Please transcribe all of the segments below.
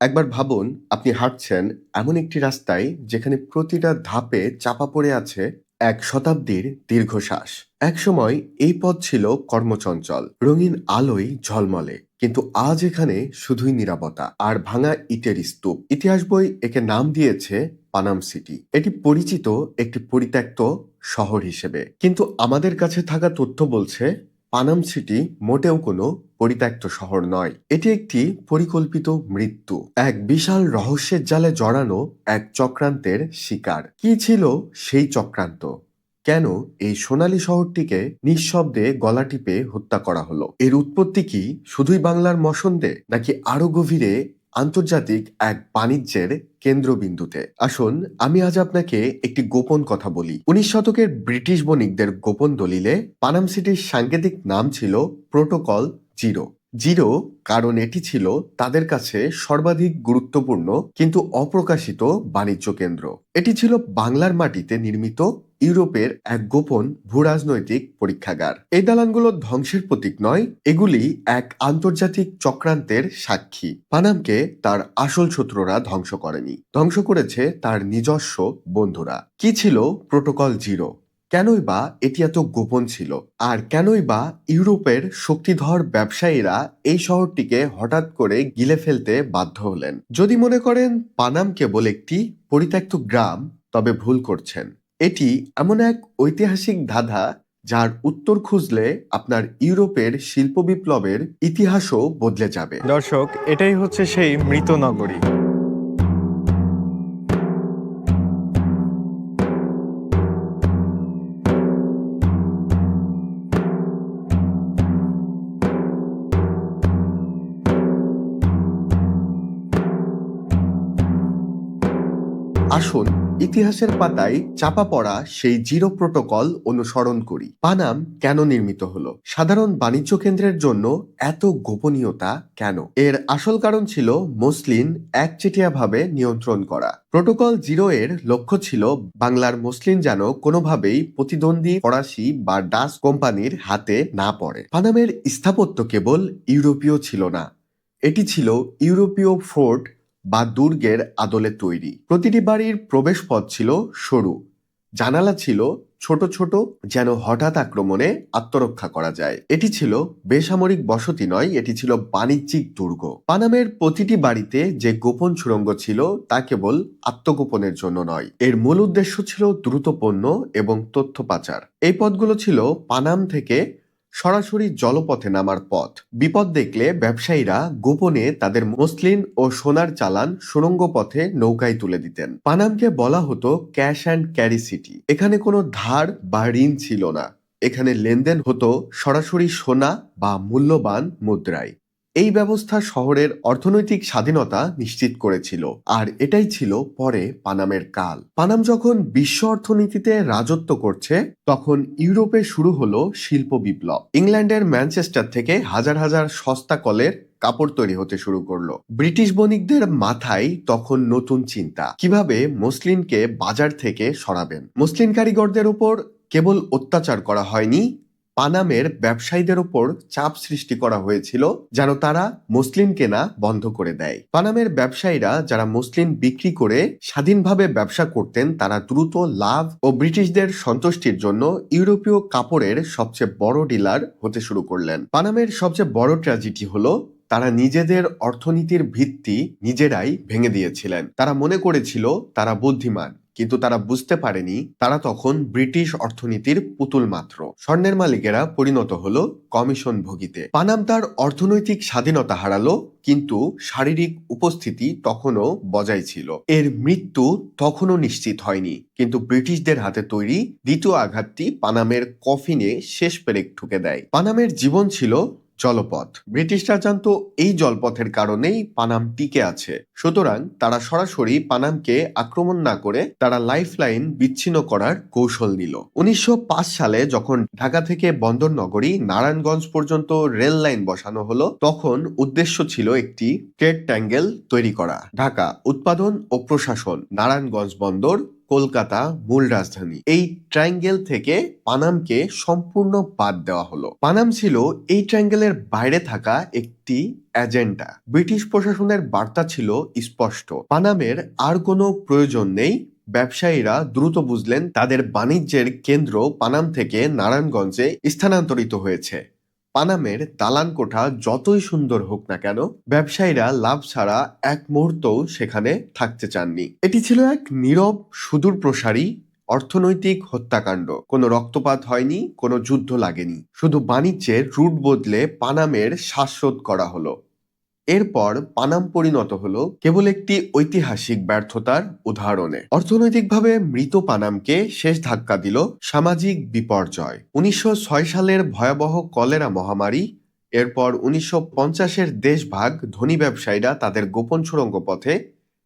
একবার ভাবুন, আপনি হাঁটছেন এমন একটি রাস্তায় যেখানে প্রতিটা ধাপে চাপা পড়ে আছে এক শতাব্দীর দীর্ঘশ্বাস। একসময় এই পথ ছিল কর্মচঞ্চল, রঙিন আলোয় ঝলমলে। কিন্তু আজ এখানে শুধুই নীরবতা আর ভাঙা ইটের স্তূপ। ইতিহাস বই একে নাম দিয়েছে পানাম সিটি। এটি পরিচিত একটি পরিত্যক্ত শহর হিসেবে, কিন্তু আমাদের কাছে থাকা তথ্য বলছে পানাম সিটি মোটেও কোনো পরিত্যক্ত শহর নয়। এটি একটি পরিকল্পিত মৃত্যু, এক বিশাল রহস্যের জালে জড়ানো এক চক্রান্তের শিকার। কি ছিল সেই চক্রান্ত? কেন এই সোনালী শহরটিকে নিঃশব্দে গলা টিপে হত্যা করা হলো? এর উৎপত্তি কি শুধুই বাংলার মসনদে, নাকি আরো গভীরে আন্তর্জাতিক এক বাণিজ্যের কেন্দ্রবিন্দুতে? আসুন, আমি আজ আপনাকে একটি গোপন কথা বলি। 19 শতকের ব্রিটিশ বণিকদের গোপন দলিলে পানাম সিটির সাংকেতিক নাম ছিল প্রোটোকল জিরো। জিরো কারণ এটি ছিল তাদের কাছে সর্বাধিক গুরুত্বপূর্ণ কিন্তু অপ্রকাশিত বাণিজ্য কেন্দ্র। এটি ছিল বাংলার মাটিতে নির্মিত ইউরোপের এক গোপন ভূরাজনৈতিক পরীক্ষাগার। এই দালানগুলো ধ্বংসের প্রতীক নয়, এগুলি এক আন্তর্জাতিক চক্রান্তের সাক্ষী। পানামকে তার আসল শত্রুরা ধ্বংস করেনি, ধ্বংস করেছে তার নিজস্ব বন্ধুরা। কি ছিল প্রোটোকল জিরো? কেনই বা এটি এত গোপন ছিল? আর কেনই বা ইউরোপের শক্তিধর ব্যবসায়ীরা এই শহরটিকে হঠাৎ করে গিলে ফেলতে বাধ্য হলেন? যদি মনে করেন পানাম কেবল একটি পরিত্যক্ত গ্রাম, তবে ভুল করছেন। এটি এমন এক ঐতিহাসিক ধাঁধা যার উত্তর খুঁজলে আপনার ইউরোপের শিল্প বিপ্লবের ইতিহাসও বদলে যাবে। দর্শক, এটাই হচ্ছে সেই মৃত নগরী। আসুন ইতিহাসের পাতায় চাপা পড়া সেই জিরো প্রোটোকল অনুসরণ করি। পানাম কেন নির্মিত হলো? সাধারণ বাণিজ্য কেন্দ্রের জন্য এত গোপনীয়তা কেন? এর আসল কারণ ছিল মসলিন একচেটিয়াভাবে নিয়ন্ত্রণ করা। প্রোটোকল জিরো এর লক্ষ্য ছিল বাংলার মসলিন যেন কোনোভাবেই প্রতিদ্বন্দ্বী ফরাসি বা ডাচ কোম্পানির হাতে না পড়ে। পানামের স্থাপত্য কেবল ইউরোপীয় ছিল না, এটি ছিল ইউরোপীয় ফোর্ট বা দুর্গের আদলে তৈরি। প্রতিটি বাড়ির প্রবেশপথ ছিল সরু, জানালা ছিল ছোট ছোট, যেন হঠাৎ আক্রমণে আত্মরক্ষা করা যায়। এটি ছিল বেসামরিক বসতি নয়, এটি ছিল বাণিজ্যিক দুর্গ। পানামের প্রতিটি বাড়িতে যে গোপন সুড়ঙ্গ ছিল তা কেবল আত্মগোপনের জন্য নয়, এর মূল উদ্দেশ্য ছিল দ্রুত পণ্য এবং তথ্য পাচার। এই পথগুলো ছিল পানাম থেকে সরাসরি জলপথে নামার পথ। বিপদ দেখলে ব্যবসায়ীরা গোপনে তাদের মসলিন ও সোনার চালান সুড়ঙ্গ পথে নৌকায় তুলে দিতেন। পানামকে বলা হতো ক্যাশ অ্যান্ড ক্যারি সিটি। এখানে কোনো ধার বা ঋণ ছিল না, এখানে লেনদেন হতো সরাসরি সোনা বা মূল্যবান মুদ্রায়। এই ব্যবস্থা শহরের অর্থনৈতিক স্বাধীনতা নিশ্চিত করেছিল, আর এটাই ছিল পরে পানামের কাল। পানাম যখন বিশ্ব অর্থনীতিতে রাজত্ব করছে, তখন ইউরোপে শুরু হলো শিল্প বিপ্লব। ইংল্যান্ডের ম্যানচেস্টার থেকে হাজার হাজার সস্তা কলের কাপড় তৈরি হতে শুরু করলো। ব্রিটিশ বণিকদের মাথায় তখন নতুন চিন্তা, কিভাবে মসলিনকে বাজার থেকে সরাবেন। মসলিন কারিগরদের উপর কেবল অত্যাচার করা হয়নি, পানামের ব্যবসায়ীদের উপর চাপ সৃষ্টি করা হয়েছিল যেন তারা মসলিন কেনা বন্ধ করে দেয়। পানামের ব্যবসায়ীরা যারা মসলিন বিক্রি করে স্বাধীনভাবে ব্যবসা করতেন, তারা দ্রুত লাভ ও ব্রিটিশদের সন্তুষ্টির জন্য ইউরোপীয় কাপড়ের সবচেয়ে বড় ডিলার হতে শুরু করলেন। পানামের সবচেয়ে বড় ট্র্যাজেডি হলো তারা নিজেদের অর্থনীতির ভিত্তি নিজেরাই ভেঙে দিয়েছিলেন। তারা মনে করেছিল তারা বুদ্ধিমান, কিন্তু তারা বুঝতে পারেনি তারা তখন ব্রিটিশ অর্থনীতির পুতুল মাত্র। স্বর্ণের মালিকেরা পরিণত হলো কমিশন ভোগীতে। পানাম তার অর্থনৈতিক স্বাধীনতা হারালো, কিন্তু শারীরিক উপস্থিতি তখনও বজায় ছিল। এর মৃত্যু তখনও নিশ্চিত হয়নি, কিন্তু ব্রিটিশদের হাতে তৈরি দ্বিতীয় আঘাতটি পানামের কফিনে শেষ পেরেক ঠুকে দেয়। পানামের জীবন ছিল জলপথ। ব্রিটিশরা জানতো এই জলপথের কারণেই পানাম টিকে আছে, সুতরাং তারা সরাসরি পানামকে আক্রমণ না করে তারা লাইফলাইন বিচ্ছিন্ন করার কৌশল নিল। 1905 সালে যখন ঢাকা থেকে বন্দর নগরী নারায়ণগঞ্জ পর্যন্ত রেল লাইন বসানো হলো, তখন উদ্দেশ্য ছিল একটি ট্রেড ট্যাঙ্গেল তৈরি করা। ঢাকা উৎপাদন ও প্রশাসন, নারায়ণগঞ্জ বন্দর কলকাতা মূল রাজধানী। এই ট্রায়াঙ্গেল থেকে পানামকে সম্পূর্ণ বাদ দেওয়া হলো। পানাম ছিল এই ট্রায়াঙ্গেলের বাইরে থাকা একটি এজেন্ডা। ব্রিটিশ প্রশাসনের বার্তা ছিল স্পষ্ট, পানামের আর কোনো প্রয়োজন নেই। ব্যবসায়ীরা দ্রুত বুঝলেন তাদের বাণিজ্যের কেন্দ্র পানাম থেকে নারায়ণগঞ্জে স্থানান্তরিত হয়েছে। পানামের দালান কোঠা যতই সুন্দর হোক না কেন, ব্যবসায়ীরা লাভ ছাড়া এক মুহূর্তও সেখানে থাকতে চাননি। এটি ছিল এক নীরব সুদূরপ্রসারী অর্থনৈতিক হত্যাকাণ্ড। কোনো রক্তপাত হয়নি, কোনো যুদ্ধ লাগেনি, শুধু বাণিজ্যের রুট বদলে পানামের শ্বাসরোধ করা হলো। এরপর পানাম পরিণত হলো কেবল একটি ঐতিহাসিক ব্যর্থতার উদাহরণে। অর্থনৈতিকভাবে মৃত পানামকে শেষ ধাক্কা দিল সামাজিক বিপর্যয়। 1906 সালের ভয়াবহ কলেরা মহামারী, এরপর 1950-এর দেশভাগ। ধনী ব্যবসায়ীরা তাদের গোপন সুড়ঙ্গ পথে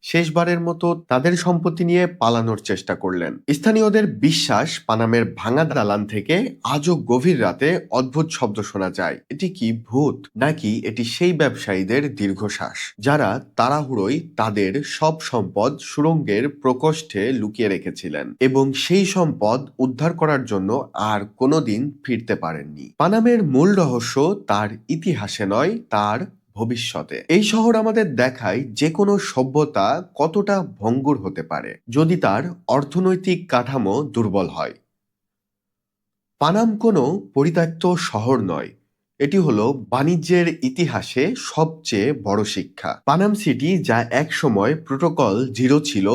শেষবারের মতো তাদের সম্পত্তি নিয়ে পালানোর চেষ্টা করলেন। স্থানীয়দের বিশ্বাস, পানামের ভাঙা দালান থেকে আজও গভীর রাতে অদ্ভুত শব্দ শোনা যায়। এটি কি ভূত, নাকি এটি সেই ব্যবসায়ীদের দীর্ঘশ্বাস যারা তাড়াহুড়োয় তাদের সব সম্পদ সুড়ঙ্গের প্রকোষ্ঠে লুকিয়ে রেখেছিলেন এবং সেই সম্পদ উদ্ধার করার জন্য আর কোনোদিন ফিরতে পারেননি? পানামের মূল রহস্য তার ইতিহাসে নয়, তার ভবিষ্যতে। এই শহর আমাদের দেখায় যে কোনো সভ্যতা কতটা ভঙ্গুর হতে পারে যদি তার অর্থনৈতিক কাঠামো দুর্বল হয়। পানাম কোনো পরিত্যক্ত শহর নয়, এটি হলো বাণিজ্যের ইতিহাসে সবচেয়ে বড় শিক্ষা। পানাম সিটি, যা এক সময় প্রোটোকল জিরো ছিল,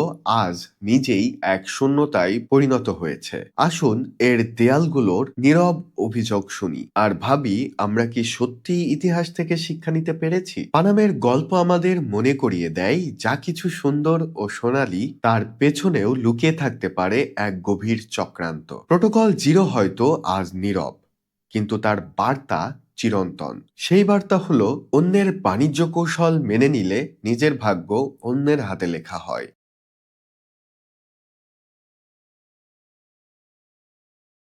আজ নিজেই এক শূন্যতায় পরিণত হয়েছে। আসুন এর দেয়ালগুলোর নীরব অভিযোগ শুনি আর ভাবি, আমরা কি সত্যি ইতিহাস থেকে শিক্ষা নিতে পেরেছি? পানামের গল্প আমাদের মনে করিয়ে দেয়, যা কিছু সুন্দর ও সোনালী তার পেছনেও লুকিয়ে থাকতে পারে এক গভীর চক্রান্ত। প্রোটোকল জিরো হয়তো আজ নীরব, কিন্তু তার বার্তা চিরন্তন। সেই বার্তা হলো, অন্যের বাণিজ্য কৌশল মেনে নিলে নিজের ভাগ্য অন্যের হাতে লেখা হয়।